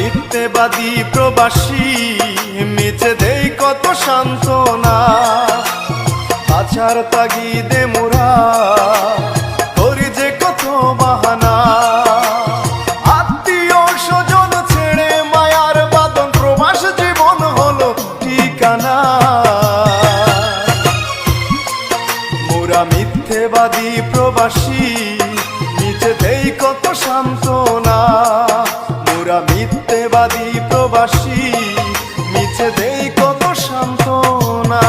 মিথ্যেবাদী প্রবাসী, মিছে দেই কত সান্ত্বনা। আছার তাগিদে মোরা করি যে কত বাহানা। আত্মীয় স্বজন ছেড়ে মায়ার বাঁধন, প্রবাস জীবন হলো ঠিকানা। মোরা মিথ্যেবাদী প্রবাসী, মিছে দেই কত সান্ত্বনা। মোরা মিথ্যেবাদী প্রবাসী, মিছে দেই কত সান্ত্বনা।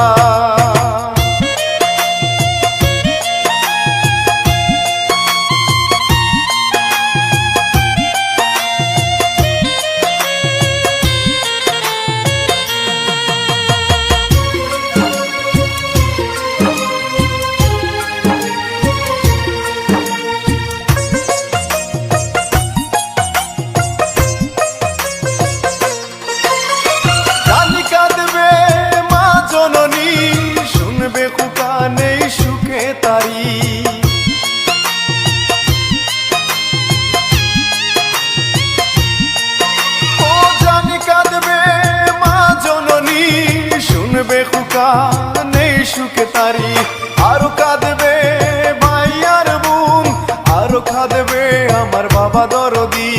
নেই সুখে তারি, ও জানি কাঁদবে মা জননী, শুনবে খুকা নেই সুখে তারি। আরো কাঁদবে ভাই আর বোন, আরো কাঁদবে আমার বাবা দরদি।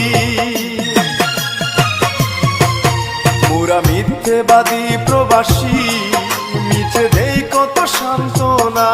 মোরা মিথ্যেবাদী প্রবাসী, মিছে দেই কত সান্ত্বনা।